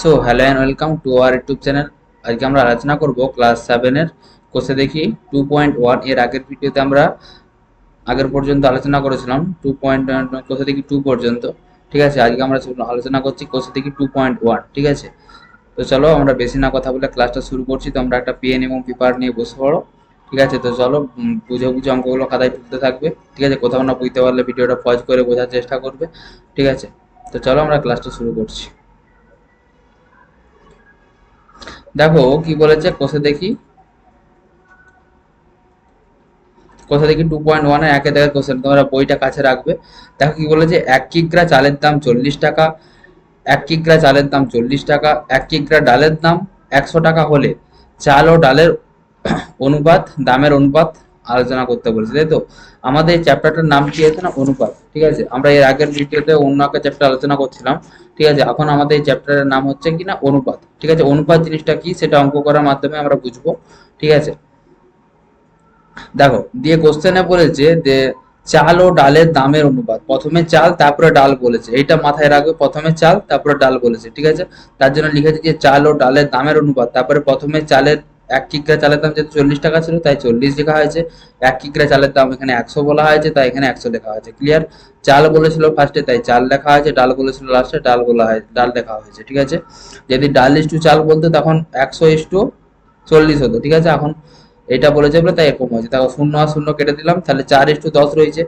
So hello and welcome to our YouTube channel. আজকে আমরা আলোচনা করব ক্লাস 7-এর কোষে দেখি 2.1। এর আগের ভিডিওতে আমরা আগের পর্যন্ত আলোচনা করেছিলাম 2. কোষে দেখি 2 পর্যন্ত। ঠিক আছে, আজকে আমরা আলোচনা করছি কোষে দেখি 2.1। ঠিক আছে, তো চলো আমরা বেশি না কথা বলে ক্লাসটা শুরু করছি। তো আমরা একটা পেন এবং পেপার নিয়ে বসে পড়ো। ঠিক আছে, তো চলো বুঝে বুঝে অঙ্কগুলো খাতায় তুলতে থাকবে। ঠিক আছে, কোথাও না বুঝতে পারলে ভিডিওটা পজ করে বোঝার চেষ্টা করবে। ঠিক আছে, তো চলো আমরা ক্লাসটা শুরু করছি। দেখো কি বলেছে কোষে দেখি, কোথা থেকে 2.1-এর একে দেখে কোশ্চেন, তোমরা বইটা কাছে রাখবে। দেখো কি বলেছে, 1 কিগ্রা চালের দাম 40 টাকা, 1 কিগ্রা চালের দাম 40 টাকা, 1 কিগ্রা ডালের দাম 100 টাকা হলে চাল ও ডালের অনুপাত, দামের অনুপাত আলোচনা করতে বলেছে, তাই তো? আমাদের এই চ্যাপ্টারটার নাম কি আছে না, অনুপাত। ঠিক আছে, আমরা এর আগের ভিডিওতে অন্য একটা চ্যাপ্টার আলোচনা করছিলাম। ঠিক আছে, এখন আমাদের এই চ্যাপ্টারের নাম হচ্ছে কি না, অনুপাত। ঠিক আছে, অনুপাত জিনিসটা কি সেটা অঙ্ক করার মাধ্যমে আমরা বুঝবো। ঠিক আছে, দেখো দিয়ে কোশ্চেনে বলেছে যে চাল ও ডালের দামের অনুপাত, প্রথমে চাল তারপরে ডাল বলেছে, এইটা মাথায় রাখবে, প্রথমে চাল তারপরে ডাল বলেছে। ঠিক আছে, তার জন্য লিখেছে যে চাল ও ডালের দামের অনুপাত, তারপরে প্রথমে চালের 1 কিগ্রা চালের দাম যেহেতু 40 টাকা ছিল তাই 40 লেখা হয়েছে, 1 কিগ্রা চালের দাম এখানে 100 বলা হয়েছে তাই এখানে 100 লেখা হয়েছে। ক্লিয়ার? চাল বলেছিল ফার্স্টে তাই চাল লেখা হয়েছে, ডাল বলেছিল লাস্টে ডাল বলা হয়, ডাল লেখা হয়েছে। ঠিক আছে, যদি ডাল ইস্টু চাল বলতো তখন 100:40 হতো। ঠিক আছে, এখন এটা বলেছে বলে তাই এরকম হয়েছে। দেখো শূন্য আর শূন্য কেটে দিলাম, তাহলে 4:10 রয়েছে।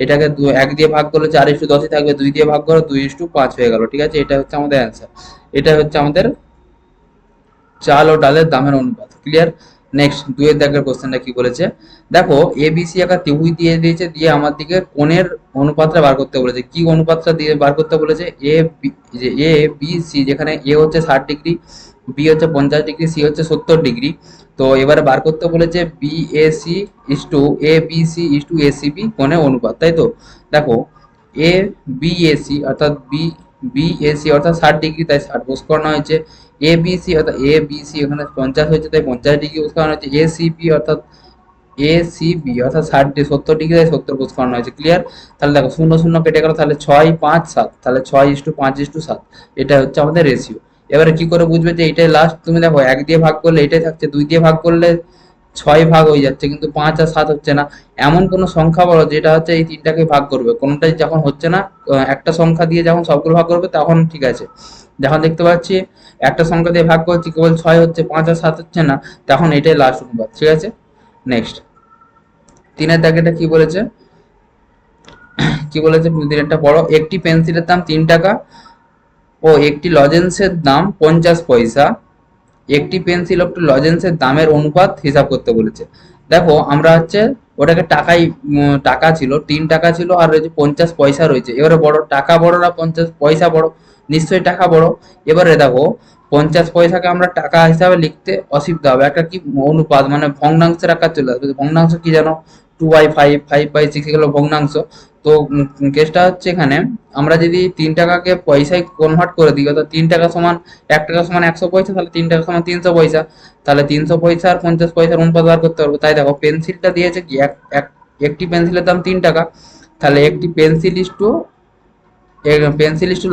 এটাকে 1 দিয়ে ভাগ করলে 4:10ই থাকবে, 2 দিয়ে ভাগ করো 2:5 হয়ে গেল। ঠিক আছে, এটা হচ্ছে আমাদের অ্যান্সার, এটা হচ্ছে আমাদের চাল ও ডালের দামের অনুপাত। ক্লিয়ার? নেক্সট 2-এর দাগের কোশ্চেনটা কি বলেছে, দেখো এবিসি একটা ত্রিভুজ দিয়ে দিয়েছে, দিয়ে আমার দিকে কোণের অনুপাতটা বার করতে বলেছে। কি অনুপাতটা দিয়ে বার করতে বলেছে? এ বি সি, যেখানে এ হচ্ছে 60 ডিগ্রি, বি হচ্ছে 50 ডিগ্রি, সি হচ্ছে 70 ডিগ্রি। তো এবারে বার করতে বলেছে BAC is to A B C is to ACB কোণের অনুপাত, তাই তো? দেখো এ বিএসি অর্থাৎ বিএসি অর্থাৎ 60 ডিগ্রি তাই 60 বোস করানো হয়েছে, এ বি সি অর্থাৎ এ বি সি এখানে 50 হয়েছে তাই 50 ডিগ্রি বোস করানো হয়েছে, এ সি বি অর্থাৎ এ সি বি অর্থাৎ 70 ডিগ্রি তাই 70 বোস করানো হয়েছে। ক্লিয়ার? তাহলে দেখো শূন্য শূন্য কেটে গেল, তাহলে 6, 5, 7, তাহলে 6:5:7, এটা হচ্ছে আমাদের রেশিও। এবারে কি করে বুঝবে যে এটাই লাস্ট? তুমি দেখো 1 দিয়ে ভাগ করলে এটাই থাকছে, 2 দিয়ে ভাগ করলে 6 ভাগ হয়ে যাচ্ছে, কিন্তু 5 আর 7 হচ্ছে না। এমন কোনো সংখ্যা বলো যেটা হচ্ছে এই তিনটাকে ভাগ করবে, কোনোটাই যখন হচ্ছে না, একটা সংখ্যা দিয়ে যখন সবগুলো ভাগ করবে তখন ঠিক আছে। যখন দেখতে পাচ্ছি একটা সংখ্যা দিয়ে ভাগ করছি কেবল 6 হচ্ছে, 5 আর 7 হচ্ছে না, তখন এটাই লাস্ট অনুপাত। ঠিক আছে, নেক্সট 3-এর দাগেটা কি বলেছে, কি বলেছে দিনেরটা পড়ো, একটি পেন্সিলের দাম 3 টাকা ও একটি লজেন্সের দাম 50 পয়সা, একটি পেন্সিল ও একটি লজেন্সের দামের অনুপাত হিসাব করতে বলেছে। দেখো আমরা হচ্ছে ওটাকে টাকাই, টাকা ছিল 3 টাকা ছিল আর রয়েছে 50 পয়সা রয়েছে। এবারে বড় টাকা বড় না 50 পয়সা বড়? নিশ্চয়ই টাকা বড়। এবারে দেখো 50 পয়সাকে আমরা টাকা হিসাবে লিখতে অসুবিধা হবে, একটা কি অনুপাত মানে ভগ্নাংশের আকার চলে আসবে। ভগ্নাংশ কি জানো? 2/5, 5/6 এগুলো ভগ্নাংশ। তো কেসটা হচ্ছে এখানে আমরা যদি 3 টাকাকে পয়সায় কনভার্ট করে দিই, অর্থাৎ 3 টাকা সমান 1 টাকা সমান 100 পয়সা, তাহলে 3 টাকা সমান 300 পয়সা, তাহলে 300 পয়সা আর 50 পয়সার অনুপাত বার করতে পারবো। তাই দেখো পেন্সিলটা দিয়েছে কি একটি পেন্সিলের দাম 3 টাকা, তাহলে একটি পেন্সিল ইস্টু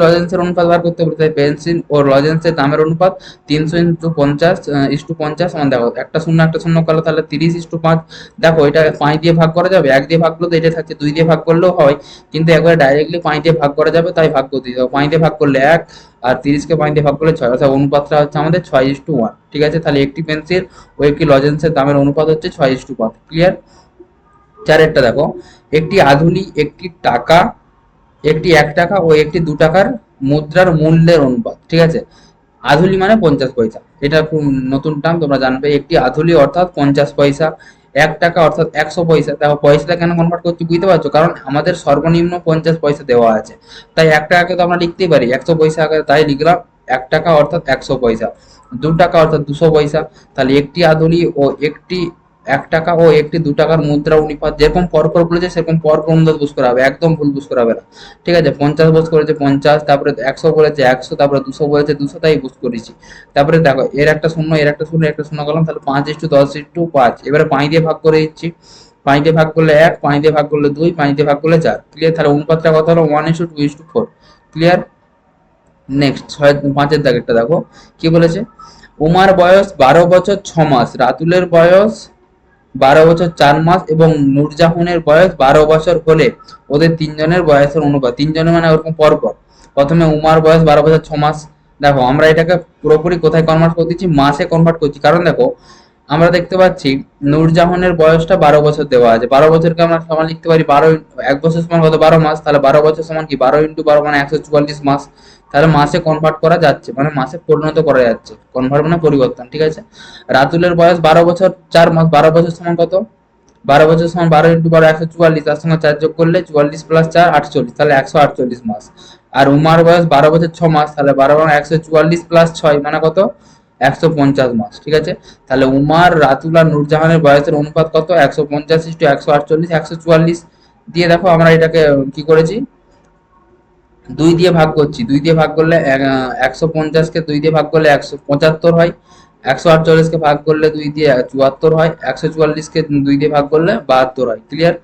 লজেন্সের অনুপাত বার করতে পারবো। তাই পেন্সিল ও লজেন্সের দামের অনুপাত 300 × 50 সমান, দেখো একটা শূন্য একটা শূন্য করলে তাহলে 30:5। দেখো এটা 5 দিয়ে ভাগ করা যাবে, 1 দিয়ে ভাগ করলে তো এটা থাকছে, 2 দিয়ে ভাগ করলেও হয়, কিন্তু একবারে ডাইরেক্টলি 5 দিয়ে ভাগ করা যাবে তাই ভাগ করে দিতে হবে। 5 দিয়ে ভাগ করলে 1 আর 30কে 5 দিয়ে ভাগ করলে 6, অর্থাৎ অনুপাতটা হচ্ছে আমাদের 6:1। ঠিক আছে, তাহলে একটি পেন্সিল ও একটি লজেন্সের দামের অনুপাত হচ্ছে 6:5। ক্লিয়ার? 4-এরটা দেখো, একটি আধুলি, একটি টাকা, একটি 1 টাকা ও একটি 2 টাকার মুদ্রার মূল্যের অনুপাত। ঠিক আছে, আধুলি মানে 50 পয়সা, এটা খুব নতুন টার্ম তোমরা জানবে। একটি আধুলি অর্থাৎ 50 পয়সা, 1 টাকা অর্থাৎ 100 পয়সা। দেখো পয়সাটা কেন কনভার্ট করছি বুঝতে পারছো? কারণ আমাদের সর্বনিম্ন 50 পয়সা দেওয়া আছে, তাই 1 টাকাকে তো আমরা লিখতেই পারি 100 পয়সা আকারে, তাই লিখলাম 1 টাকা অর্থাৎ 100 পয়সা। 2 টাকা অর্থাৎ 200 পয়সা। তাহলে একটি আধুলি ও একটি 1 টাকা ও একটি 2 টাকার মুদ্রা অনুপাত যেরকম পরপর বলেছে সেরকম পরপর অনুপাত বুঝ করা হবে, একদম ভুল বুঝ করা হবে না। ঠিক আছে, 50 বোঝ করেছে 50, তারপরে 100 বলেছে 100, তারপরে 200 বলেছে 200, তাই বুঝ করেছি। তারপরে দেখো এর একটা শূন্য, এর একটা শূন্য, একটা শূন্য করলাম, তাহলে 5:10:5। এবারে 5 দিয়ে ভাগ করে দিচ্ছি, 5 দিয়ে ভাগ করলে 1, 5 দিয়ে ভাগ করলে 2, 5 দিয়ে ভাগ করলে 4। ক্লিয়ার? তাহলে অনুপাতটা কত হলো? 1:2:4। ক্লিয়ার? নেক্সট 5-এর দাগেরটা দেখো কি বলেছে, উমার বয়স 12 বছর 6 মাস, রাতুলের বয়স 12 বছর 4 মাস এবং নূরজাহানের বয়স 12 বছর হলে ওদের তিনজনের বয়সের অনুপাত, তিনজনের মানে ওরকম পরপর, প্রথমে উমার বয়স 12 বছর 6 মাস। দেখো আমরা এটাকে পুরোপুরি কোথায় কনভার্ট করে দিচ্ছি, মাসে কনভার্ট করছি, কারণ দেখো আমরা দেখতে পাচ্ছি নূরজাহানের বয়সটা 12 বছর দেওয়া আছে, 12 বছরকে আমরা সমান লিখতে পারি 12, 1 বছর সমান কত 12 মাস, তাহলে 12 বছর সমান কি 12 × 12 মানে 144 মাস, তাহলে মাসে কনভার্ট করা যাচ্ছে, মানে মাসে পরিণত করা যাচ্ছে, কনভার্ট মানে পরিবর্তন, ঠিক আছে। রাতুলের বয়স 12 বছর 4 মাস, 12 বছর সমান কত, 12 বছর সমান 12 × 12 144, তার সঙ্গে 4 যোগ করলে 44 + 4 48, তাহলে 148 মাস। আর উমার বয়স 12 বছর 6 মাস, তাহলে 12 × 144 + 6 মানে কত, 150 মাস, ঠিক আছে। তাহলে উমার, রাতুল আর নূরজাহানের বয়সের অনুপাত কত, 150 * 148 দিয়ে দেখো আমরা এটাকে কি করেছি, 2 দিয়ে ভাগ করছি, 2 দিয়ে ভাগ করলে 150কে 2 দিয়ে ভাগ করলে 175 হয়, 148কে ভাগ করলে 2 দিয়ে 74 হয়, 144কে 2 দিয়ে ভাগ করলে 72 হয়, ক্লিয়ার।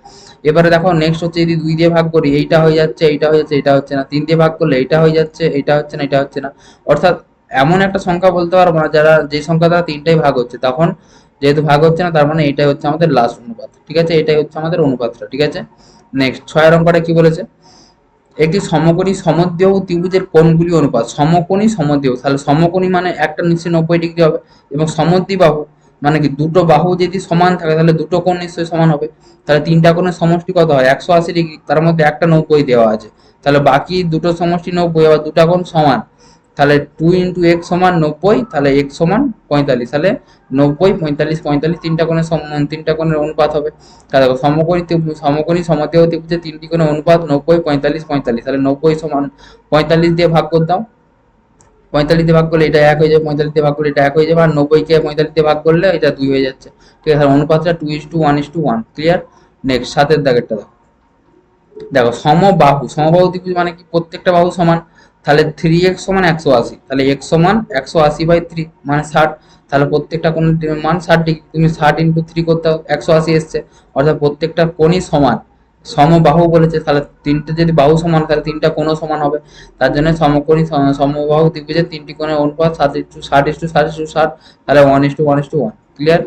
এবারে দেখো নেক্সট হচ্ছে যদি 2 দিয়ে ভাগ করি, এইটা হয়ে যাচ্ছে, এইটা হয়ে যাচ্ছে, এটা হচ্ছে না, 3 দিয়ে ভাগ করলে এইটা হয়ে যাচ্ছে, এইটা হচ্ছে না, এটা হচ্ছে না, অর্থাৎ এমন একটা সংখ্যা বলতে পারবো না যারা যে সংখ্যা দ্বারা 3টাই ভাগ হচ্ছে, তখন যেহেতু ভাগ হচ্ছে না তার মানে এটাই হচ্ছে আমাদের লাস্ট অনুপাত, ঠিক আছে, এটাই হচ্ছে আমাদের অনুপাতটা, ঠিক আছে। নেক্সট 6 অঙ্কটা কি বলেছে, একটি সমকোণী সমদ্বিবাহু ত্রিভুজের কোণগুলি অনুপাত, সমকোণী সমদ্বিবাহু, তাহলে সমকোণী মানে একটা নিশ্চয়ই 90 ডিগ্রি হবে, এবং সমদ্বিবাহু মানে কি দুটো বাহু যদি সমান থাকে তাহলে দুটো কোণ নিশ্চয়ই সমান হবে, তাহলে তিনটা কোণের সমষ্টি কত হয় 180 ডিগ্রি, তার মধ্যে একটা 90 দেওয়া আছে, তাহলে বাকি দুটো সমষ্টি 90, আবার দুটা কোণ সমান, তাহলে 2 × x সমান 90, তাহলে x সমান 45, তাহলে 90 45 45 তিনটা কোণের অনুপাত হবে। তাহলে দেখো সমকোণী সমদ্বিবাহু ত্রিভুজের তিনটি কোণের অনুপাত 90 45 45, তাহলে 90 সমান 45 দিয়ে ভাগ করে দাও, 45 দিয়ে ভাগ করলে এটা 1 হয়ে যাবে, 45 দিয়ে ভাগ করলে এটা 1 হয়ে যাবে, আর 90কে 45 দিয়ে ভাগ করলে এটা 2 হয়ে যাচ্ছে, ঠিক আছে, অনুপাতটা 2:1:1, ক্লিয়ার। নেক্সট 7-এর দাগেরটা দেখো, দেখো সমবাহু ত্রিভুজ মানে কি প্রত্যেকটা বাহু সমান, তাহলে 3x সমান 180, তাহলে x সমান 180/3 মানে 60, তাহলে প্রত্যেকটা কোণের মান 60 ডিগ্রি, তুমি 60 × 3 করতে 180 এসছে, অর্থাৎ প্রত্যেকটা কোণই সমান, সমবাহু বলেছে, তাহলে তিনটে যদি বাহু সমান তাহলে তিনটা কোণও সমান হবে, তার জন্য সমবাহু ত্রিভুজের তিনটি কোণের অনুপাত 60:60:60, তাহলে 1:1:1, ক্লিয়ার।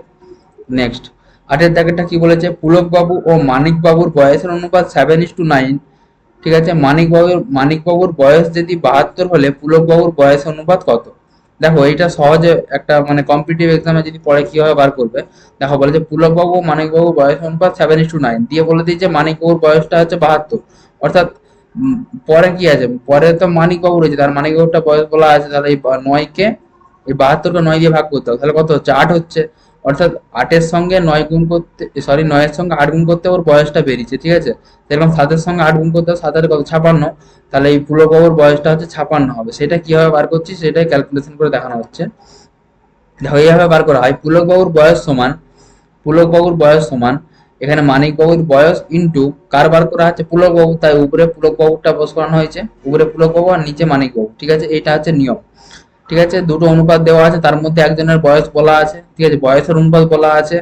নেক্সট 8-এর দাগেরটা কি বলেছে, পুলকবাবু ও মানিকবাবুর বয়সের অনুপাত 7:9, ঠিক আছে, মানিকবাবুর বয়স যদি 72 হলে পুলকবাবুর বয়স অনুপাত কত। দেখো এইটা সহজে একটা মানে কম্পিটিটিভ এক্সামে যদি পড়ে কিভাবে বার করবে, দেখো বলে যে পুলকবাবু ও মানিকবাবুর বয়স অনুপাত 7:9 দিয়ে বলে দিই যে মানিকবাবুর বয়সটা হচ্ছে 72, অর্থাৎ পরে কি আছে, পরে তো মানিকবাবু রয়েছে, তার মানিকবাবুরটা বয়স বলা আছে, তাহলে এই 9কে এই 72কে 9 দিয়ে ভাগ করতে হবে, তাহলে কত হচ্ছে 8 হচ্ছে, অর্থাৎ 8-এর সঙ্গে 9 গুণ করতে, সরি 9-এর সঙ্গে 8 গুণ করতে ওর বয়সটা বেরিয়েছে, ঠিক আছে, এরকম 7-এর সঙ্গে 8 গুণ করতে হবে, 7 কত 56, তাহলে এই পুলকবাবুর বয়সটা হচ্ছে 56 হবে, সেটা কিভাবে বার করছি সেটাই ক্যালকুলেশন করে দেখানো হচ্ছে। দেখো এইভাবে বার করা হয়, পুলকবাবুর বয়স সমান এখানে মানিকবাবুর বয়স ইন্টু কার বার করা হচ্ছে পুলকবাবু, তাই উপরে পুলকবাবুরটা বসানো হয়েছে, উপরে পুলকবাবু আর নিচে মানিকবাবু, ঠিক আছে, এটা হচ্ছে নিয়ম, ঠিক আছে। দুটো অনুপাত দেওয়া আছে, তার মধ্যে একজনের বয়স বলা আছে, ঠিক আছে, বয়সের অনুপাত বলা আছে,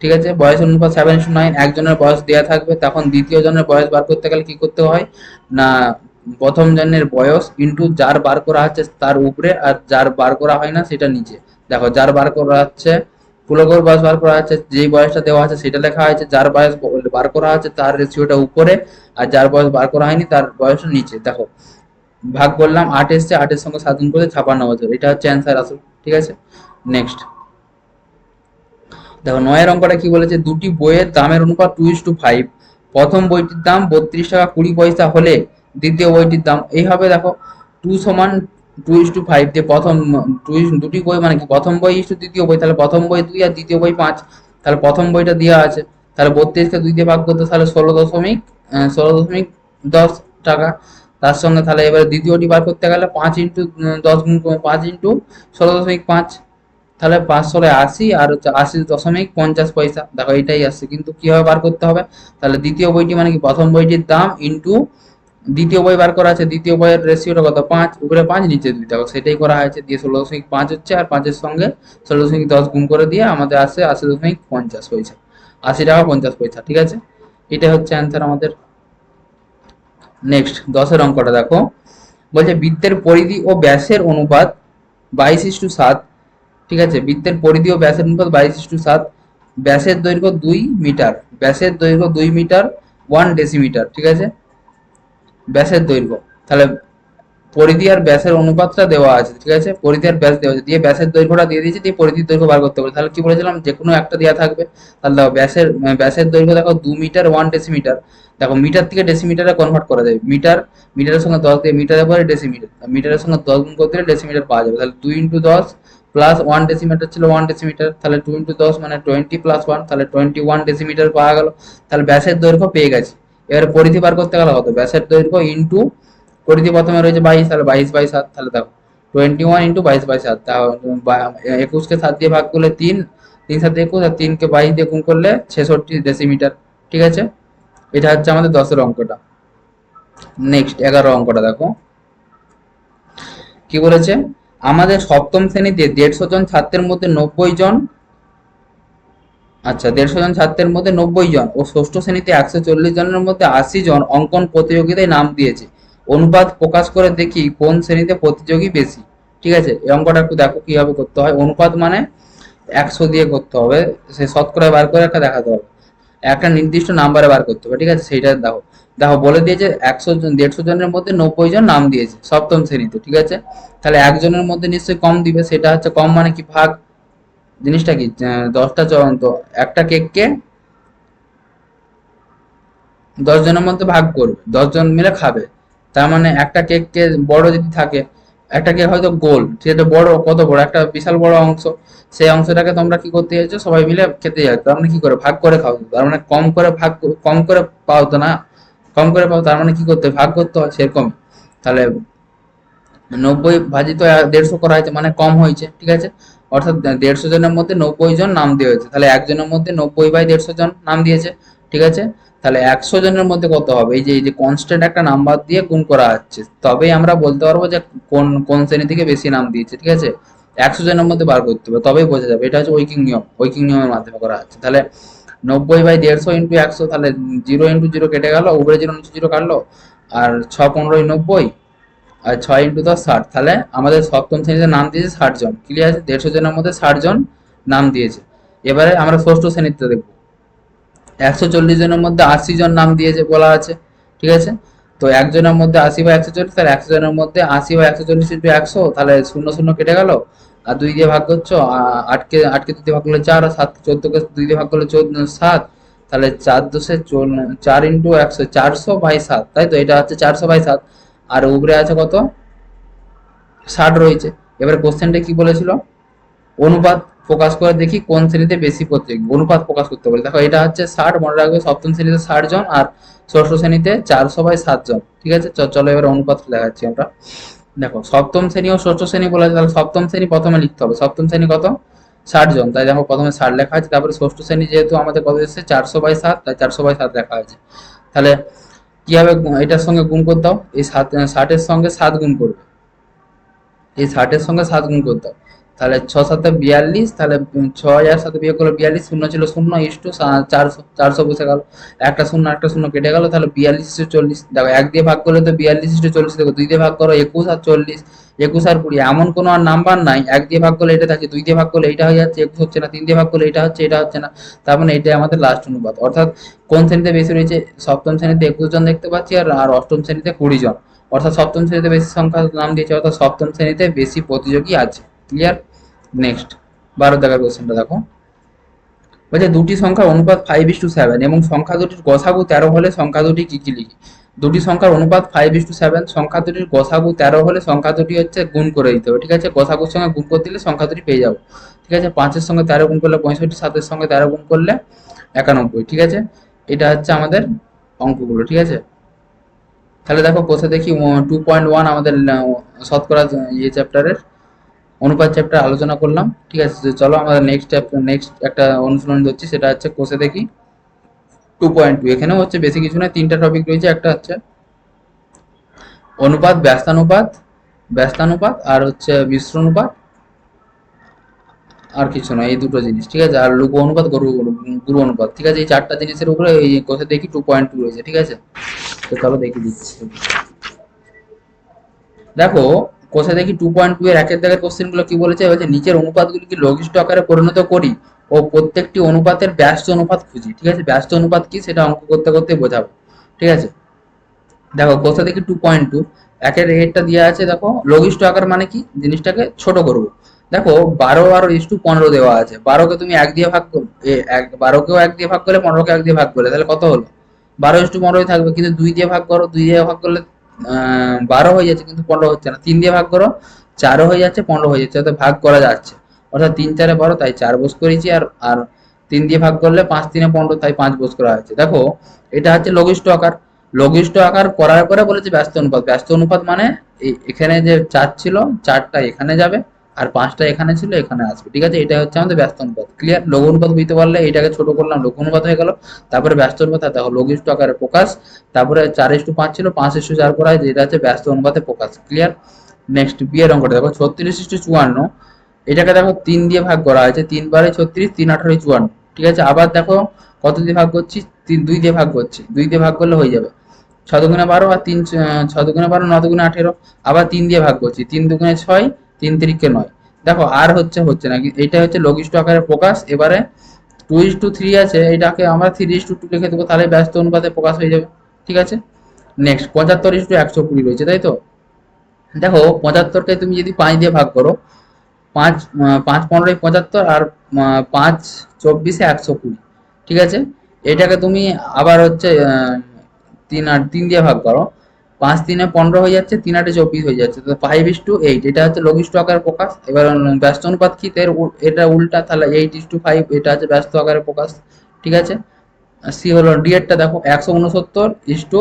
ঠিক আছে, বয়সের অনুপাত 7:9, একজনের বয়স দেওয়া থাকবে, তখন দ্বিতীয় জনের বয়স বার করতে গেলে কি করতে হয় না, প্রথম জনের বয়স ইন্টু যার বার করা হচ্ছে তার উপরে, আর যার বার করা হয় না সেটা নিচে। দেখো যার বার করা হচ্ছে পুলকের বয়স বার করা আছে, যেই বয়সটা দেওয়া আছে সেটা লেখা হয়েছে, যার বয়স বার করা আছে তার রেশিওটা উপরে, আর যার বয়স বার করা হয়নি তার বয়সটা নিচে। দেখো ভাগ করলাম, 8 এসছে, 8-এর সঙ্গে 7 গুণ করে 56 বছর, এটা হচ্ছে অ্যান্সার আসল, ঠিক আছে। নেক্সট দেখো 9-এর অঙ্কটা কি বলেছে, দুটি বইয়ের দামের অনুপাত 2:5, প্রথম বইটির দাম 32 টাকা 20 পয়সা হলে দ্বিতীয় বইটির দাম, এইভাবে দেখো 2 সমান 2:5 দিয়ে প্রথম দুটি বই মানে কি প্রথম বই ইস্টু দ্বিতীয় বই, তাহলে প্রথম বই 2 আর দ্বিতীয় বই 5, তাহলে প্রথম বইটা দেওয়া আছে, তাহলে 32কে 2 দিয়ে ভাগ করতে তাহলে 16.10 টাকা, তার সঙ্গে তাহলে এবার দ্বিতীয়টি বার করতে গেলে 5 × 10 গুণ 5 × 16.5, তাহলে 5 × 80 আর হচ্ছে 80.50 পয়সা, দেখো এইটাই আসছে, কিন্তু কিভাবে বার করতে হবে, তাহলে দ্বিতীয় বইটি মানে কি প্রথম বইটির দাম ইন্টু দ্বিতীয় বই বার করা আছে, দ্বিতীয় বইয়ের রেশিওটা কত 5, উপরে 5 নিচে 2, দেখো সেটাই করা হয়েছে, দিয়ে 16.5 হচ্ছে, আর 5-এর সঙ্গে 16.10 গুণ করে দিয়ে আমাদের আসে 80.50 পয়সা, 80 টাকা 50 পয়সা, ঠিক আছে, এটা হচ্ছে অ্যান্সার আমাদের। নেক্সট 10-এর অঙ্কটা দেখো, বলছে বৃত্তের পরিধি ও ব্যাসের অনুপাত 22:7। ঠিক আছে, বৃত্তের পরিধি ও ব্যাসের অনুপাত 22:7। ব্যাসের দৈর্ঘ্য 2 মিটার, ব্যাসের দৈর্ঘ্য 2 মিটার 1 ডেসিমিটার। ঠিক আছে, ব্যাসের দৈর্ঘ্য, তাহলে পরিধি আর ব্যাসের অনুপাতটা দেওয়া আছে। ঠিক আছে, পরিধি আর ব্যাস দেওয়া আছে, দিয়ে ব্যাসের দৈর্ঘ্যটা দিয়ে দিয়েছে, দিয়ে পরিধির দৈর্ঘ্য বার করতে হবে। তাহলে কি বলেছিলাম, যে কোনো একটা দেওয়া থাকবে। তাহলে দেখো ব্যাসের দৈর্ঘ্য দেখো 2 মিটার 1 ডেসিমিটার। দেখো মিটার থেকে ডেসিমিটারে কনভার্ট করা যায়, মিটারের সঙ্গে 10 দিয়ে মিটারের পরে ডেসিমিটার, মিটারের সঙ্গে 10 গুণ করতে গেলে ডেসিমিটার পাওয়া যাবে। তাহলে 2 × 10 প্লাস 1 ডেসিমিটার ছিল 1 ডেসিমিটার, তাহলে 2 × 10 মানে 20 + 1, তাহলে 21 ডেসিমিটার পাওয়া গেল। তাহলে ব্যাসের দৈর্ঘ্য পেয়ে গেছি। এবার পরিধি বার করতে গেলে কত, ব্যাসের দৈর্ঘ্য ইন্টু পরিধি প্রথমে রয়েছে 22, তাহলে 22/7। তাহলে দেখো 21 × 22/7, 21কে 7 দিয়ে ভাগ করলে 3, 3 7 21, আর 3কে 22 দিয়ে গুণ করলে 66 ডেসিমিটার। ঠিক আছে, এটা হচ্ছে আমাদের 10-এর অঙ্কটা। নেক্সট 11 অঙ্কটা দেখো কি বলেছে। আমাদের সপ্তম শ্রেণীতে 150 জন ছাত্রের মধ্যে 90 জন, আচ্ছা 150 জন ছাত্রের মধ্যে 90 জন ও ষষ্ঠ শ্রেণীতে 140 জনের মধ্যে 80 জন অঙ্কন প্রতিযোগিতায় নাম দিয়েছে। অনুপাত প্রকাশ করে দেখি কোন শ্রেণীতে প্রতিযোগী বেশি। ঠিক আছে, এই অঙ্কটা একটু দেখো কিভাবে করতে হয়। অনুপাত মানে 100 দিয়ে করতে হবে, সে শতকরায় বার করে একটা দেখাতে হবে, একটা নির্দিষ্ট নাম্বারে বার করতে হবে। ঠিক আছে, সেইটা দেখো, দেখো বলে দিয়েছে 100 জন 150 জনের মধ্যে 90 জন নাম দিয়েছে সপ্তম শ্রেণীতে। ঠিক আছে, তাহলে একজনের মধ্যে নিশ্চয়ই কম দিবে, সেটা হচ্ছে কম মানে কি ভাগ। জিনিসটা কি, 10টা চলন্ত একটা কেককে 10 জনের মধ্যে ভাগ করবে, 10 জন মিলে খাবে। তার মানে একটা কেককে বড় যদি থাকে, একটা কেক হয়তো গোল, সেটা বড়, কত বড়, একটা বিশাল বড় অংশ, সেই অংশটাকে তোমরা কি করতে যাচ্ছ, সবাই মিলে খেতে যাচ্ছ। তার মানে কি করে ভাগ করে খাও, তার মানে কম করে কম করে পাও তো না, কম করে পাও, তার মানে কি করতে হয়, ভাগ করতে হয়, সেরকম। তাহলে 90 ভাজিত 150 করা হয়েছে মানে কম হয়েছে। ঠিক আছে, অর্থাৎ 150 জনের মধ্যে 90 জন নাম দিয়ে হয়েছে, তাহলে একজনের মধ্যে 90/150 জন নাম দিয়েছে। ঠিক আছে, তাহলে 100 জনের মধ্যে কত হবে, এই যে কনস্ট্যান্ট একটা নাম্বার দিয়ে গুণ করা হচ্ছে, তবেই আমরা বলতে পারবো যে কোন কোন শ্রেণী থেকে বেশি নাম দিয়েছে। ঠিক আছে, 100 জনের মধ্যে বার করতে হবে, তবেই বোঝা যাবে। এটা হচ্ছে ঐকিক নিয়ম, ঐকিক নিয়মের মাধ্যমে করা হচ্ছে। তাহলে 90/150 × 100, তাহলে 0 × 0 কেটে গেল, উপরে 0 নিচে 0 কাটলো, আর 6 × 15 = 90, আর 6 × 10 = 60। তাহলে আমাদের সপ্তম শ্রেণীতে নাম দিয়েছে 60 জন। ক্লিয়ার আছে, 150 জনের মধ্যে 60 জন নাম দিয়েছে। এবারে আমরা ষষ্ঠ শ্রেণীতে দেখবো, 140 জনের মধ্যে 80 জন নাম দিয়েছে বলা আছে। ঠিক আছে, তো একজনের মধ্যে 80/140, তাহলে 100 জনের মধ্যে 80/140 × 100, তাহলে 0 0 কেটে গেল, আর 2 দিয়ে ভাগ করছো, 8কে 2 দিয়ে ভাগ করলে 4, আর 14কে 2 দিয়ে ভাগ করলে 7, তাহলে 4 দশে 4 × 100, 400/7, তাই তো, এটা হচ্ছে 400/7। আর উপরে আছে কত, 60 রয়েছে। এবার কোশ্চেনটা কি বলেছিল, অনুপাত প্রকাশ করে দেখি কোন শ্রেণীতে বেশি প্রতিযোগী, অনুপাত প্রকাশ করতে বলে। দেখো এটা হচ্ছে 60, মনে রাখবে সপ্তম শ্রেণীতে 60 জন আর ষষ্ঠ শ্রেণীতে 400/7 জন। ঠিক আছে, চলো এবার অনুপাত দেখাচ্ছি আমরা। দেখো সপ্তম শ্রেণী ও ষষ্ঠ শ্রেণী বলা আছে, তাহলে সপ্তম শ্রেণী প্রথমে লিখতে হবে, সপ্তম শ্রেণী কত, 60 জন, তাই দেখো প্রথমে 60 লেখা আছে। তারপরে ষষ্ঠ শ্রেণী যেহেতু আমাদের কত এসেছে 400/7, তাই 400/7 লেখা আছে। তাহলে কি হবে, এটার সঙ্গে গুণ করে দাও, এই 60-এর সঙ্গে 7 গুণ করবে, এই 60-এর সঙ্গে 7 গুণ করতে হবে, তাহলে 6 7 42, তাহলে 6 আর 7 বিয়োগ করলে 42, শূন্য ছিল 0, ইস্টু 400, 400 বসে গেল, একটা শূন্য একটা শূন্য কেটে গেল, তাহলে 42/40। দেখো 1 দিয়ে ভাগ করলে তো 42/40, দেখো 2 দিয়ে ভাগ করো 21 আর 40, 21 আর 20, এমন কোনো আর নাম্বার নাই 1 দিয়ে ভাগ করলে এটা থাকে, 2 দিয়ে ভাগ করলে এটা হয়ে যাচ্ছে, 21 হচ্ছে না, 3 দিয়ে ভাগ করলে এটা হচ্ছে, এটা হচ্ছে না। তার মানে এটাই আমাদের লাস্ট অনুপাত। অর্থাৎ কোন শ্রেণীতে বেশি রয়েছে, সপ্তম শ্রেণীতে 21 জন দেখতে পাচ্ছি, আর অষ্টম শ্রেণীতে 20 জন, অর্থাৎ সপ্তম শ্রেণীতে বেশি সংখ্যা নাম দিয়েছে, অর্থাৎ সপ্তম শ্রেণীতে বেশি প্রতিযোগী আছে। ক্লিয়ার। নেক্সট 12 টাকার কোশ্চেনটা দেখো, বলছে দুটি সংখ্যার অনুপাত 5:7 এবং সংখ্যা দুটির গসাগু 13 হলে সংখ্যা দুটি কি কি লিখি। দুটি সংখ্যার অনুপাত 5:7, সংখ্যা দুটির গসাগু 13 হলে সংখ্যা দুটি হচ্ছে গুণ করে দিতে হবে। ঠিক আছে, গসাগুর সঙ্গে গুণ করে দিলে সংখ্যা দুটি পেয়ে যাবো। ঠিক আছে, 5-এর সঙ্গে 13 গুণ করলে 65, 7-এর সঙ্গে 13 গুণ করলে 91। ঠিক আছে, এটা হচ্ছে আমাদের অঙ্কগুলো। ঠিক আছে, তাহলে দেখো কোষে দেখি 2.1 আমাদের শতকরা ইয়ে চ্যাপ্টারের অনুপাত চ্যাপ্টার আলোচনা করলাম। ঠিক আছে, চলো আমাদের নেক্সট একটা অনুশীলন হচ্ছে, সেটা হচ্ছে কোষে দেখি 2.2। এখানেও হচ্ছে বেশি কিছু না, 3টা টপিক রয়েছে, একটা হচ্ছে অনুপাত, ব্যস্তানুপাত আর হচ্ছে মিশ্র অনুপাত, আর কিছু না, এই দুটো জিনিস। ঠিক আছে, আর লঘু অনুপাত, গুরু অনুপাত। ঠিক আছে, এই 4টা জিনিসের উপরে এই কোষে দেখি 2.2 রয়েছে। ঠিক আছে, তো চলো দেখে দিচ্ছি। দেখো কোষে দেখি 2.2 এর একের দাগের কোশ্চেন গুলো কি বলেছে, বলছে নিচের অনুপাতগুলি কি লঘিষ্ঠ আকারে পরিণত করি ও প্রত্যেকটি অনুপাতের ব্যস্ত অনুপাত খুঁজি। ঠিক আছে, ব্যস্ত অনুপাত কি সেটা অঙ্ক করতে করতে বোঝাবো। ঠিক আছে, দেখো কোথা থেকে 2.2 একের রেটটা দেওয়া আছে। দেখো লঘিষ্ঠ আকার মানে কি, জিনিসটাকে ছোট করব। দেখো 12 আর 15 দেওয়া আছে, 12কে তুমি 1 দিয়ে ভাগ করো, 12কেও 1 দিয়ে ভাগ করলে 15কে 1 দিয়ে ভাগ করলে তাহলে কত হলো, 12:15 থাকবে। কিন্তু 2 দিয়ে ভাগ করো, 2 দিয়ে ভাগ করলে 12 হয়ে যাচ্ছে, কিন্তু 15 হচ্ছে না। 3 দিয়ে ভাগ করো, 4 হয়ে যাচ্ছে, 15 হয়ে যাচ্ছে, অর্থাৎ ভাগ করা যাচ্ছে। অর্থাৎ 3 4 12, তাই 4 বোস করেছি। আর আর 3 দিয়ে ভাগ করলে 5 3 15, তাই 5 বোস করা হয়েছে। দেখো এটা হচ্ছে লঘিষ্ঠ আকার। লঘিষ্ঠ আকার করার পরে বলেছে ব্যস্ত অনুপাত। ব্যস্ত অনুপাত মানে এখানে যে 4 ছিল, 4টা এখানে যাবে, আর 5টা এখানে ছিল, এখানে আসবে। ঠিক আছে, এটা হচ্ছে আমাদের ব্যস্ত অনুপাত। ক্লিয়ার? লঘু অনুপাত বুঝতে পারলে এটাকে ছোট করলাম, লঘু অনুপাত হয়ে গেল। তারপরে ব্যস্ত অনুপাত, দেখো লঘিষ্ঠ আকারে প্রকাশ। তারপরে 4:5 ছিল, 5:4 করা হয়, যেটা হচ্ছে ব্যস্ত অনুপাতে প্রকাশ। ক্লিয়ার? নেক্সট বি এর অঙ্কটা দেখো 36:54। এটাকে দেখো 3 দিয়ে ভাগ করা হয়েছে, 3 বারে 36, 3 18 54। ঠিক আছে, আবার দেখো কত দিয়ে ভাগ করছি, 2 দিয়ে ভাগ করছি, 2 দিয়ে ভাগ করলে হয়ে যাবে 6 দুগুণে 12, আর 3 6 দুগুণে 12, 9 দুগুণে 18। আবার 3 দিয়ে ভাগ করছি, 3 দুগুণে 6, 3 তিরিকে 9। দেখো আর হচ্ছে না, এটা হচ্ছে লঘিষ্ঠ আকারে প্রকাশ। এবারে 2:3 আছে, এটাকে আমরা 3:2 লিখে দেবো, তাহলে ব্যস্ত অনুপাতে প্রকাশ হয়ে যাবে। ঠিক আছে, নেক্সট 75:120 রয়েছে, তাই তো? দেখো 75কে তুমি যদি 5 দিয়ে ভাগ করো, 5 5 15 75, আর 5 24 120। ঠিক আছে, এটাকে তুমি আবার হচ্ছে 3 দিয়ে ভাগ করো, 5 3 15 হয়ে যাচ্ছে, 3 8 24 হয়ে যাচ্ছে, তো 5:8। এটা হচ্ছে লঘিষ্ঠ আকারে প্রকাশ। এবার ব্যস্ত অনুপাত কি, এটা উল্টা, তাহলে 8:5, এটা হচ্ছে ব্যস্ত আকারে প্রকাশ। ঠিক আছে, সি হলো ডি এরটা। দেখো 169 ইস্টু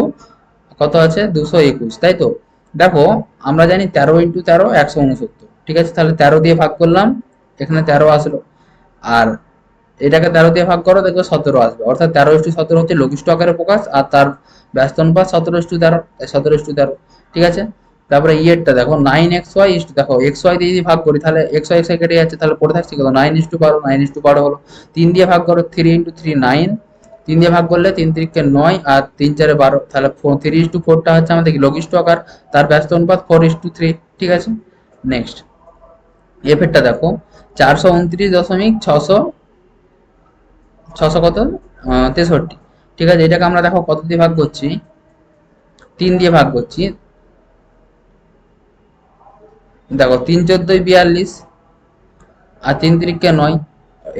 কত আছে, 221, তাই তো? দেখো আমরা জানি 13 × 13 169। ঠিক আছে, তাহলে 13 দিয়ে ভাগ করলাম, এখানে 13 আসলো। আর এটাকে 13 দিয়ে ভাগ করো, দেখবে 17 আসবে। অর্থাৎ 13:17 হচ্ছে লঘিষ্ঠ আকারে প্রকাশ, আর তার ব্যস্ত অনুপাত 17:13, 17:13। ঠিক আছে, তারপরে ইয়েরটা দেখো 9xy ইস্টু, দেখো xy দিয়ে যদি ভাগ করি, তাহলে xy xy কেটে যাচ্ছে, তাহলে পড়ে থাকছে কত, 9:12, 9:12 হলো। 3 দিয়ে ভাগ করো, 3 × 3 9, 3 দিয়ে ভাগ করলে 3 3 9, আর 3 4 12, তাহলে 3:4টা হচ্ছে আমাদের কি লঘিষ্ঠ আকার, তার ব্যস্ত অনুপাত 4:3। ঠিক আছে, নেক্সট এফেরটা দেখো 429.600 কত, 63। ঠিক আছে, এটাকে আমরা দেখো কত দিয়ে ভাগ করছি, 3 দিয়ে ভাগ করছি। দেখো 3 14 42, আর 3 3 9।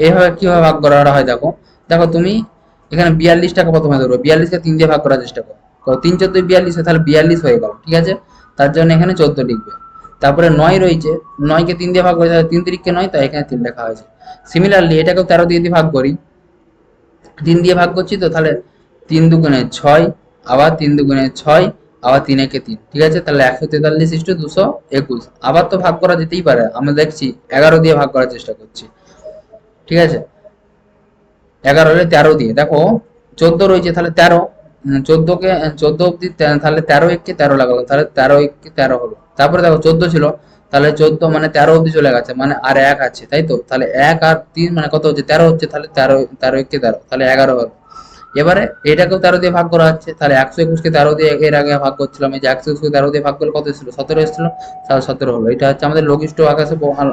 এইভাবে কিভাবে ভাগ করা হয়, দেখো দেখো তুমি এখানে 42টাকে প্রথমে ধরো, 42কে 3 দিয়ে ভাগ করার চেষ্টা করো। 3 14 42, তাহলে 42 হয়ে গেল। ঠিক আছে, তার জন্য এখানে 14 লিখবে। তারপরে 9 রয়েছে, 9কে 3 দিয়ে ভাগ করে, তাহলে 3 3 9, তাই এখানে 3 লেখা হয়েছে। সিমিলারলি এটাকেও 13 দিয়ে ভাগ করি, 3 দিয়ে ভাগ করছি, তো তাহলে 3 দুগুণে 6, আবার 3 দুগুণে 6, আবার 3 একে 3। ঠিক আছে, তাহলে 143:221। আবার তো ভাগ করা যেতেই পারে, আমরা দেখছি 11 দিয়ে ভাগ করার চেষ্টা করছি। ঠিক আছে, 11 হলে 13 দিয়ে, দেখো 14 রয়েছে, তাহলে 13, 14কে 14 অব্দি, তাহলে 13 একে 13 লাগালো, তাহলে 13 একে 13 হলো। তারপরে দেখো 14 ছিল, তাহলে 14 মানে 13 অব্দি চলে গেছে, মানে আর 1 আছে, তাই তো? তাহলে 1 আর 3 মানে কত হচ্ছে, 13 হচ্ছে, তাহলে 13 13 একে 13, তাহলে 11 হলো। এবারে এটাকেও 13 দিয়ে ভাগ করা হচ্ছে, তাহলে 121কে 13 দিয়ে এর আগে ভাগ করছিলাম, এই যে 121কে 13 দিয়ে ভাগ করলে কত এসেছিল, 17 এসেছিল, তাহলে 17 হলো। এটা হচ্ছে আমাদের লঘিষ্ঠ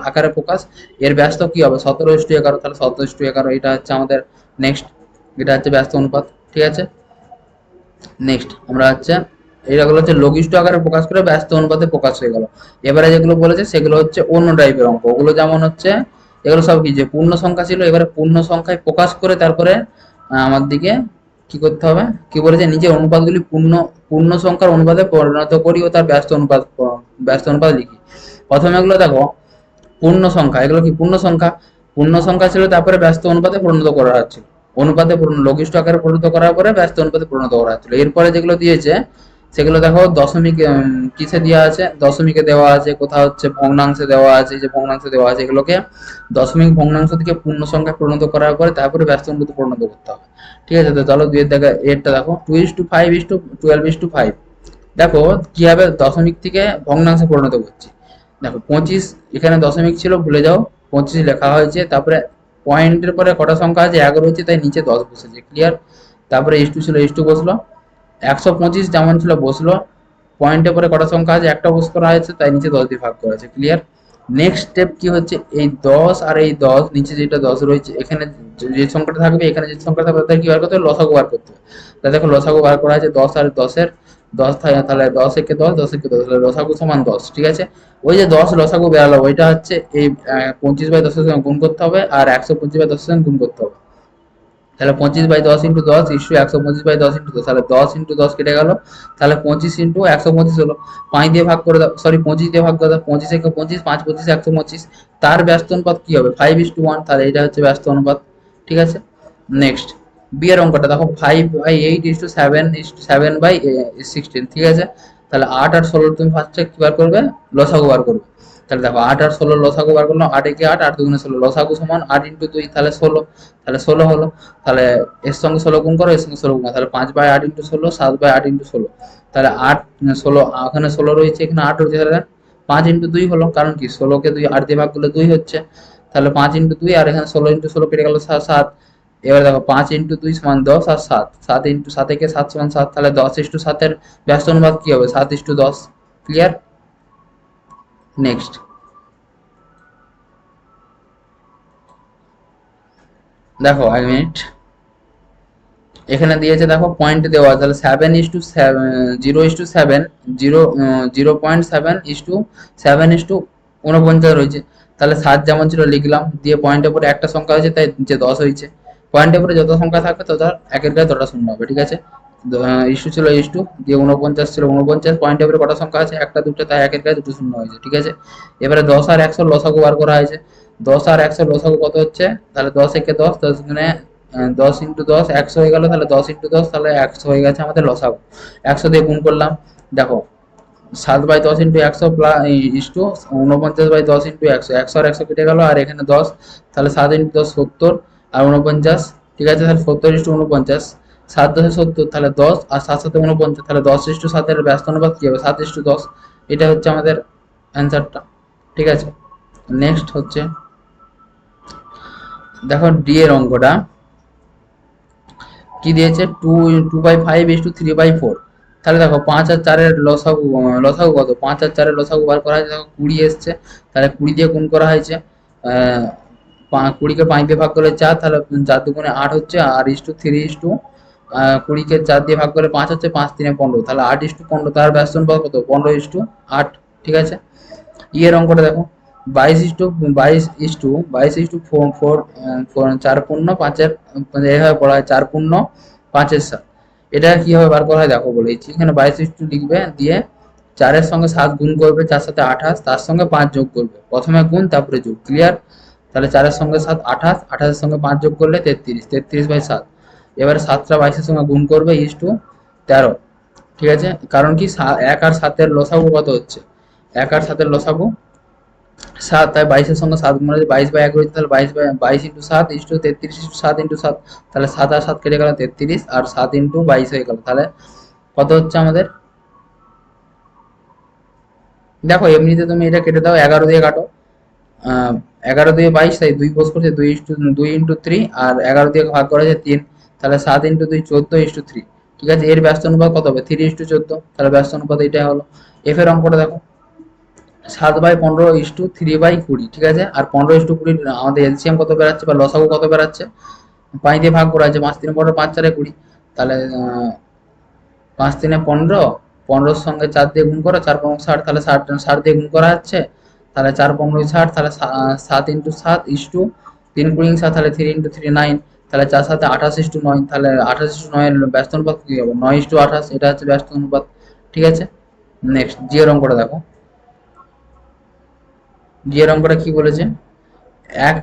আকারে প্রকাশ। এর ব্যস্ত কি হবে, 17:11, তাহলে 17:11, এটা হচ্ছে আমাদের নেক্সট, এটা হচ্ছে ব্যস্ত অনুপাত। ঠিক আছে, নেক্সট আমরা হচ্ছে এইগুলো হচ্ছে লঘিষ্ঠ আকারে প্রকাশ করে ব্যস্ত অনুপাতে প্রকাশ হয়ে গেল। এবারে যেগুলো বলেছে সেগুলো হচ্ছে অন্য টাইপের অঙ্ক। ওগুলো যেমন হচ্ছে, এগুলো সব কি, যে পূর্ণ সংখ্যা ছিল, এবারে পূর্ণ সংখ্যায় প্রকাশ করে তারপরে আমার দিকে কি করতে হবে, কি বলেছে, নিজের অনুপাতগুলি পূর্ণ পূর্ণ সংখ্যার অনুপাতে পরিণত করি ও তার ব্যস্ত অনুপাত লিখি। প্রথমে এগুলো দেখো পূর্ণ সংখ্যা, এগুলো কি পূর্ণ সংখ্যা, পূর্ণ সংখ্যা ছিল, তারপরে ব্যস্ত অনুপাতে পরিণত করা হচ্ছিল, অনুপাতে লঘিষ্ঠ আকারে পরিণত করার পরে ব্যস্ত অনুপাতে পরিণত করা হচ্ছিল। এরপরে যেগুলো দিয়েছে সেগুলো দেখো দশমিক, কিসে দেওয়া আছে, দশমিকে দেওয়া আছে, কোথাও হচ্ছে ভগ্নাংশে দেওয়া আছে, যে ভগ্নাংশে দেওয়া আছে, এগুলোকে দশমিক ভগ্নাংশ থেকে পূর্ণ সংখ্যায় পরিণত করার পরে তারপরে ব্যস্ত অনুপাতে পরিণত করতে হবে। ঠিক আছে, তো চলো দুইয়ের দেখা এরটা দেখো 2:5:12:5। দেখো কিভাবে দশমিক থেকে ভগ্নাংশে পরিণত করছি। দেখো 25, এখানে দশমিক ছিল, ভুলে যাও, 25 লেখা হয়েছে। তারপরে পয়েন্টের পরে কটা সংখ্যা আছে, 11 হচ্ছে, তাই নিচে 10 বসেছে। ক্লিয়ার? তারপরে ইস্টু ছিল, ইস্টু বসলো, 125 যেমন ছিল বসলো, পয়েন্টের পরে কটা সংখ্যা আছে, একটা উপস্থিত করা হয়েছে, তাই নিচে 10 দিয়ে ভাগ করা আছে। ক্লিয়ার? নেক্সট স্টেপ কি হচ্ছে, এই 10 আর এই 10 নিচে যেটা 10 রয়েছে, এখানে যে সংখ্যাটা থাকবে, এখানে যে সংখ্যা থাকবে, তাদের কি বার করতে হবে, লসাগু বার করতে হবে। তাহলে দেখো লসাগু বার করা আছে 10 আর 10-এর, 10 থাকে, তাহলে 10 একে 10, 10 একে 10, তাহলে লসাগু সমান 10। ঠিক আছে? ওই যে 10 লসাগু বেরালো, ওইটা হচ্ছে এই 25/10 এর সঙ্গে গুণ করতে হবে, আর 125/10 এর সঙ্গে গুণ করতে হবে। তাহলে 25/10 ইন্টু 10 ইস্যু 125/10 ইন্টু 10, তাহলে 10 ইন্টু 10 কেটে গেল, তাহলে 25 ইন্টু 125 হলো। 5 দিয়ে ভাগ করে দাও, সরি 25 দিয়ে ভাগ করে দাও, 25 একে 25, 5 25 125। তার ব্যস্ত অনুপাত কি হবে, 5:1, তাহলে এটা হচ্ছে ব্যস্ত অনুপাত। ঠিক আছে? নেক্সট বি এর অঙ্কটা দেখো, 5/8:7:7/16। ঠিক আছে? তাহলে 8 আর 16 তুমি ফার্স্টে কি বার করবে, লসাগু বার করবে। তাহলে দেখো 8 আর 16 লসাগু বার করলাম, 8 একে 8, 8 দুগুণে 16, লসাগু সমান 8 ইন্টু 2, তাহলে 16, তাহলে 16 হলো। তাহলে এর সঙ্গে 16 গুণ করো, এর সঙ্গে 16 গুণ করো, তাহলে 5/8 ইন্টু 16, 7/8 ইন্টু 16, তাহলে 8 16, ওখানে 16 রয়েছে, এখানে 8 রয়েছে, তাহলে 5 ইন্টু 2 হলো, কারণ কি 16 কে 2 8 দিয়ে ভাগ করলে 2 হচ্ছে। তাহলে 5 ইন্টু 2, আর এখানে 16 ইন্টু 16 কেটে গেল 7। এবার দেখো 5 ইন্টু 2 সমান 10, আর 7, 7 ইন্টু 7 একে 7 সমান 7, তাহলে 10:7 এর ব্যস্ত অনুপাত কি হবে, 7:10। ক্লিয়ার? নেক্সট দেখো, 1 মিনিট, এখানে দিয়েছে দেখো পয়েন্ট দেওয়া, তাহলে 7:0:7, 0.7:7:49 রয়েছে। তাহলে 7 যেমন ছিল লিখলাম, দিয়ে পয়েন্টের পরে একটা সংখ্যা হয়েছে, তাই নিচে 10 হয়েছে। পয়েন্টের পরে যত সংখ্যা থাকবে তত একের গায়ে ততটা শূন্য হবে। ঠিক আছে? ইস্যু ছিল ইস্যু, দিয়ে 49 ছিল 49, পয়েন্টের পরে কটা সংখ্যা আছে, একটা দুটো, তাই একের গায়ে দুটো শূন্য হয়েছে। ঠিক আছে? এবারে 10 আর 100 লসাগু বার করা হয়েছে। 10 আর 100 লসাগু কত হচ্ছে, তাহলে 10 একে 10, 10 গুণে 10 ইন্টু 10 100 হয়ে গেল, তাহলে 10 ইন্টু 10, তাহলে 100 হয়ে গেছে আমাদের লসাগু। 100 দিয়ে গুণ করলাম, দেখো 7/10 ইন্টু 100 প্লাস ইস্টু 49/10 ইন্টু 100, 100 আর 100 কেটে গেল, আর এখানে 10, তাহলে 7 ইন্টু 10 70, আর 49। ঠিক আছে? তাহলে 70:49, 7 10 70, তাহলে 10, আর 7 7 49, তাহলে 10:7 এর ব্যস্ত অনুপাত কি হবে, 7:10। এটা হচ্ছে আমাদের অ্যান্সারটা। ঠিক আছে? নেক্সট হচ্ছে দেখো ডি এর অঙ্কটা কি দিয়েছে, 2/5:3/4। তাহলে দেখো 5 আর 4-এর লসাগু, লসাগু কত, 5 আর 4-এর লসাগু বার করা হয়েছে, দেখো 20 এসছে, তাহলে 20 দিয়ে গুণ করা হয়েছে। 20কে 5 দিয়ে ভাগ করলে 4, তাহলে 4 দুগুণে 8 হচ্ছে, আর 20কে 4 দিয়ে ভাগ করে 5 হচ্ছে, 5 3 15, তাহলে 8:15, তার ব্যস্ত অনুপাত কত, 15:8। ঠিক আছে? ই এর অঙ্কটা দেখো, 22:4 এভাবে পড়া হয়, 4×5-7। এটা কিভাবে বার করা হয় দেখো বলেছি, এখানে 22 লিখবে, দিয়ে 4-এর সঙ্গে 7 গুণ করবে, 4 7 28, তার সঙ্গে 5 যোগ করবে, প্রথমে গুণ তারপরে যোগ। ক্লিয়ার? তাহলে 4-এর সঙ্গে 7 28, 28-এর সঙ্গে 5 যোগ করলে 33, 33/7। এবারে 7টা 22-এর সঙ্গে গুণ করবে, 13। ঠিক আছে? কারণ কি 1 আর 7-এর লসাগু কত হচ্ছে, 1 আর 7-এর লসাগু 7, তাই 22-এর সঙ্গে 7 গুণ হচ্ছে, 22/1 রয়েছে, তাহলে 22 ইন্টু 7 ইস্টু 33 ইস্টু 7 ইন্টু 7, তাহলে 7 আর 7 কেটে গেল 33, আর 7 ইন্টু 22 হয়ে গেল, তাহলে কত হচ্ছে আমাদের, দেখো এমনিতে তুমি এটা কেটে দাও, 11 দিয়ে কাটো, 11 দিয়ে 22, তাই 2 পোস্ট করছে, 2 ইন্টু 3, আর 11 দিয়ে ভাগ করা হয়েছে 3, তাহলে 7 ইন্টু 2 14:3। ঠিক আছে? এর ব্যস্ত অনুপাত কত হবে, 3:14, তাহলে ব্যস্ত অনুপাত এটাই হলো। এফ এর অঙ্কটা দেখো, 7/15:3/20। ঠিক আছে? আর 15:20 আমাদের এলসিএম কত বেরাচ্ছে, বা লসাগু কত বেরাচ্ছে, 5 দিয়ে ভাগ করা আছে, 5 3 15, 5 4 20, তাহলে 5 3 15, 15-র সঙ্গে 4 দিয়ে গুণ করো, 4 15 60, তাহলে 60 দিয়ে গুণ করা হচ্ছে, তাহলে 4 15 60, তাহলে 7 ইন্টু 7 ইস্টু 3 কুড়ি 7, তাহলে 3 ইন্টু 3 9, তাহলে 4 7 28:9, তাহলে 28:9 এর ব্যস্ত অনুপাত কি হবে, 9:28, এটা হচ্ছে ব্যস্ত অনুপাত। ঠিক আছে? নেক্সট জি এর অঙ্কটা দেখো, জি এর অঙ্কটা কি বলেছে, এক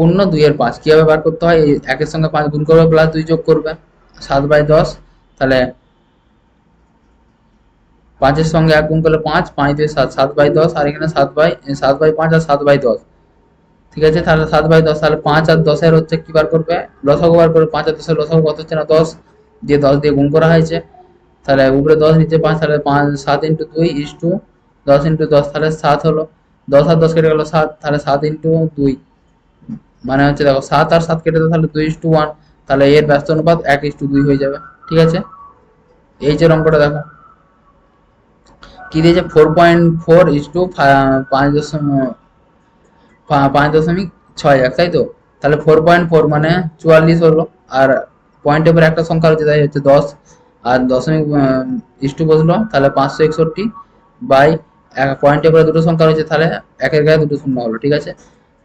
1/2-এর 5 কিভাবে বার করতে হয়, এই 1-এর সঙ্গে 5 গুণ করবে, প্লাস 2 যোগ করবে, 7/10, তাহলে 5-এর সঙ্গে 1 গুণ করলে 5, 5 দিয়ে 7, 7/10, আর এখানে 7/5 আর 7/10। ঠিক আছে? তাহলে 7/10, তাহলে 5 আর 10-এর হচ্ছে কি বার করবে, লসাগু বার করবে, 5 আর 10-এর লসাগু কত হচ্ছে না 10, দিয়ে 10 দিয়ে গুণ করা হয়েছে, তাহলে উপরে 10 নিচে 5, তাহলে 5 7 ইন্টু 2 ইস্টু 10 ইন্টু 10, তাহলে 7 হলো, 10 আর 10 কেটে গেল 7, তাহলে 7 ইন্টু 2, মানে হচ্ছে দেখো 7 আর 7 কেটে দাও, তাহলে 2:1, তাহলে এর ব্যস্ত অনুপাত 1:2 হয়ে যাবে। ঠিক আছে? এই যে অঙ্কটা দেখো, কি দিয়েছে 4.4:5 5.6 তাই তো। তাহলে 4.4 মানে 44 হলো। আর পয়েন্টের পর একটা সংখ্যা হচ্ছে তাই হচ্ছে 10। আর দশমিক ইস্টু বসলো তাহলে 561 বাই পয়েন্টের পরে দুটো সংখ্যা রয়েছে তাহলে একের গায়ে দুটো শূন্য হলো, ঠিক আছে।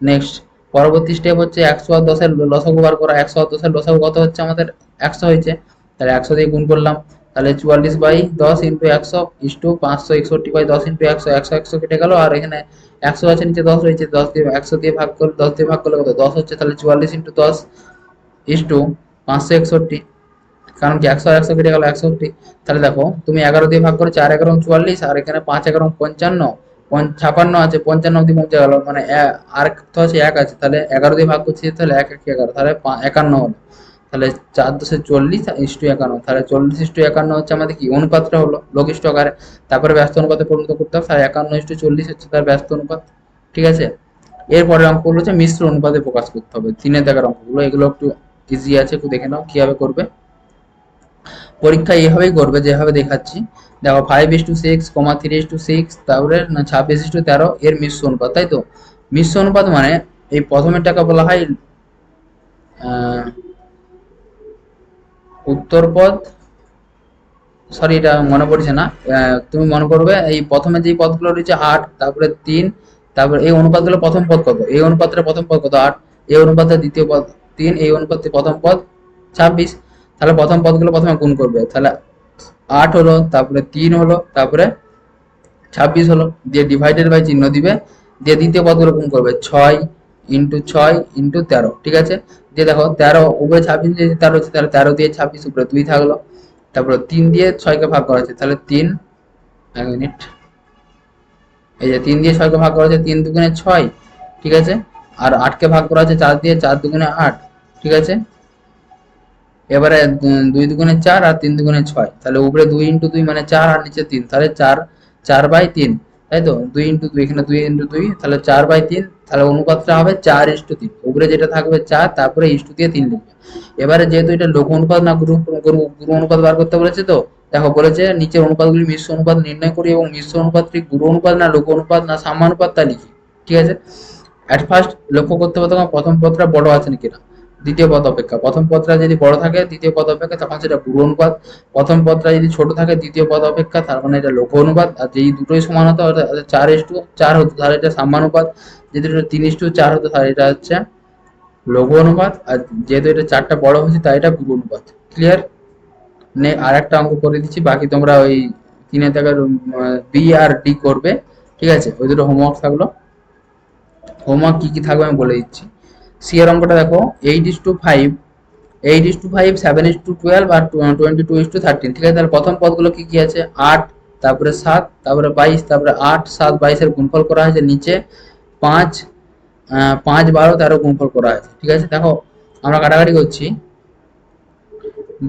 নেক্সট পরবর্তী স্টেপ হচ্ছে 110-এর লসাগু বার করা। 110-এর লসাগু কত হচ্ছে আমাদের 100 হয়েছে, তাহলে 100 দিয়ে গুণ করলাম। তাহলে 44/10 ইন্টু 100 ইস্টু 561/10 ইন্টু 100, 100 100 কেটে গেল। আর এখানে 100 আছে, নিচে 10 রয়েছে, 10 দিয়ে 100 দিয়ে ভাগ করলে 10 দিয়ে ভাগ করলে কত 10 হচ্ছে, তাহলে 44/10 ইস্টু 561। কারণ কি 100 100 কেটে গেল 61। তাহলে দেখো তুমি 11 দিয়ে ভাগ করে 4 11 44, আর এখানে 5 11 55, 56 আছে, 55 অব্দি পৌঁছে গেল, মানে আর তো আছে 1 আছে, তাহলে 11 দিয়ে ভাগ করছি তাহলে 1 1 11, তাহলে 51 হলো। তাহলে 4×10 = 40 51, তাহলে 40:51 হচ্ছে আমাদের কি অনুপাতটা হলো লঘিষ্ঠ আকারে। তারপরে ব্যস্ত অনুপাতে পরিণত করতে হবে, তাহলে 51:40 হচ্ছে তার ব্যস্ত অনুপাত, ঠিক আছে। এরপরের অঙ্কগুলো হচ্ছে মিশ্র অনুপাতে প্রকাশ করতে হবে, 3-এর দাগের অঙ্কগুলো, এগুলো একটু ইজি আছে, একটু দেখে নাও কিভাবে করবে। পরীক্ষা এইভাবেই করবে যেভাবে দেখাচ্ছি। দেখো 5:6, 3:6, তারপরে 26:13 এর মিশ্র অনুপাত, তাই তো। মিশ্র অনুপাত মানে এই প্রথমেরটাকে বলা হয় উত্তরপদ, সরি এটা মনে পড়ছে না। তুমি মনে করবে এই প্রথমে যে পদগুলো রয়েছে 8, তারপরে 3, তারপরে এই অনুপাতগুলো প্রথম পদ কত, এই অনুপাতের প্রথম পদ কত 8, এই অনুপাতের দ্বিতীয় পদ 3, এই অনুপাতের প্রথম পদ 26। তাহলে প্রথম পদগুলো প্রথমে গুণ করবে, তাহলে 8 হলো, তারপরে 3 হলো, তারপরে 26 হলো, দিয়ে ডিভাইডেড বাই চিহ্ন দিবে, দিয়ে দ্বিতীয় পদগুলো গুণ করবে 6 × 6 × 13, ঠিক আছে। দিয়ে দেখো 13 উপরে 26 দিয়ে 13 হচ্ছে, তাহলে 13 দিয়ে 26 উপরে 2 থাকলো। তারপরে 3 দিয়ে 6কে ভাগ করা হচ্ছে, তাহলে 3, 1 মিনিট, এই যে 3 দিয়ে 6কে ভাগ করা হচ্ছে, 3 দুগুণে 6, ঠিক আছে। আর 8কে ভাগ করা হচ্ছে 4 দিয়ে, 4 দুগুণে 8, ঠিক আছে। এবারে 2 দুগুণে 4 আর 3 দুগুণে 6, তাহলে উপরে 2 × 2 মানে 4 আর নিচে 3, তাহলে 4/3, তাই তো। 2 × 2 এখানে 2 × 2 তাহলে 4/3, তাহলে অনুপাতটা হবে 4:3। উপরে যেটা থাকবে 4, তারপরে ইস্টু দিয়ে 3 লিখবে। এবারে যেহেতু এটা লঘু অনুপাত না গুরু অনুপাত বার করতে বলেছে, তো দেখো বলেছে নিচের অনুপাতগুলি মিশ্র অনুপাত নির্ণয় করি এবং মিশ্র অনুপাতটি গুরু অনুপাত না লঘু অনুপাত না সাম্যানুপাত তা লিখি, ঠিক আছে। অ্যাট ফার্স্ট লক্ষ্য করতে হবে তোমার প্রথম পদটা বড় আছে কিনা দ্বিতীয় পদ অপেক্ষা। প্রথম পদটা যদি বড় থাকে দ্বিতীয় পদ অপেক্ষা, তখন সেটা গুরু অনুপাত। প্রথম পদটা যদি ছোট থাকে দ্বিতীয় পদ অপেক্ষা, তার মানে এটা লঘু অনুপাত। আর যেই দুটোই সমান হতো 4:4 হতো তাহলে এটা সাম্যানুপাত। যদি এটা 3:4 হতো তাহলে এটা হচ্ছে লঘু অনুপাত। আর যেহেতু এটা 4টা বড় হয়েছে তাই এটা গুরু অনুপাত। ক্লিয়ার? আর একটা অঙ্ক করে দিচ্ছি, বাকি তোমরা ওই 3-এর জায়গায় বি আর ডি করবে, ঠিক আছে। ওই দুটো হোমওয়ার্ক থাকলো। হোমওয়ার্ক কি কি থাকবে আমি বলে দিচ্ছি। সি এর অঙ্কটা দেখো 8:5, 8:5, 7:12 আর 22:13, ঠিক আছে। তাহলে প্রথম পদগুলো কি কি আছে 8, তারপরে 7, তারপরে 22, তারপরে 8 7 22 এর গুণফল করা হয়েছে, নিচে 5 5 12 13 গুণফল করা হয়েছে, ঠিক আছে। দেখো আমরা কাটাকাটি করছি,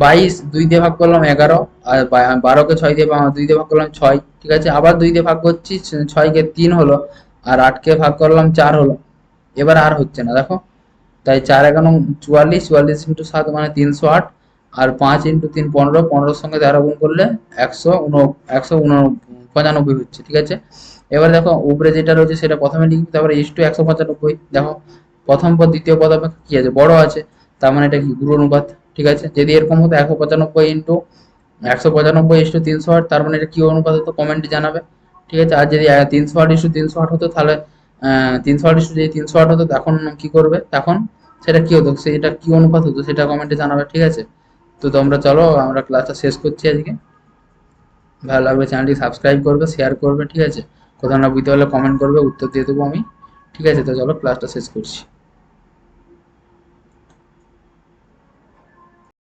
22 2 দিয়ে ভাগ করলাম 11, আর 12কে 6 দিয়ে 2 দিয়ে ভাগ করলাম 6, ঠিক আছে। আবার 2 দিয়ে ভাগ করছি, 6কে 3 হলো, আর 8কে ভাগ করলাম 4 হলো। এবার আর হচ্ছে না দেখো, তাই 4 11 44, 44 × 7 মানে 308, আর 5 × 3 15, 15-র সঙ্গে 13 গুণ করলে 195 হচ্ছে, ঠিক আছে। এবার দেখো উপরে যেটা রয়েছে সেটা প্রথমে লিখবি, তারপরে ইস্টু 195। দেখো প্রথম পদ দ্বিতীয় পদ অপেক্ষা কি আছে বড় আছে, তার মানে এটা কি গুরু অনুপাত, ঠিক আছে। যদি এরকম হতো 195 × 195 = 308, তার মানে এটা কি অনুপাত হতো কমেন্টে জানাবে, ঠিক আছে। আর যদি 308 হতো তাহলে 308 হতো, তখন কি করবে, তখন সেটা কি হতো, সেটা কি অনুপাত হতো সেটা কমেন্টে জানাবে, ঠিক আছে। তো তোমরা চলো আমরা ক্লাসটা শেষ করছি আজকে। ভালো লাগলে চ্যানেলটি সাবস্ক্রাইব করবে, শেয়ার করবে, ঠিক আছে। কোথাও না বুঝতে পারলে কমেন্ট করবে, উত্তর দিয়ে দেবো আমি, ঠিক আছে। তো চলো ক্লাসটা শেষ করছি।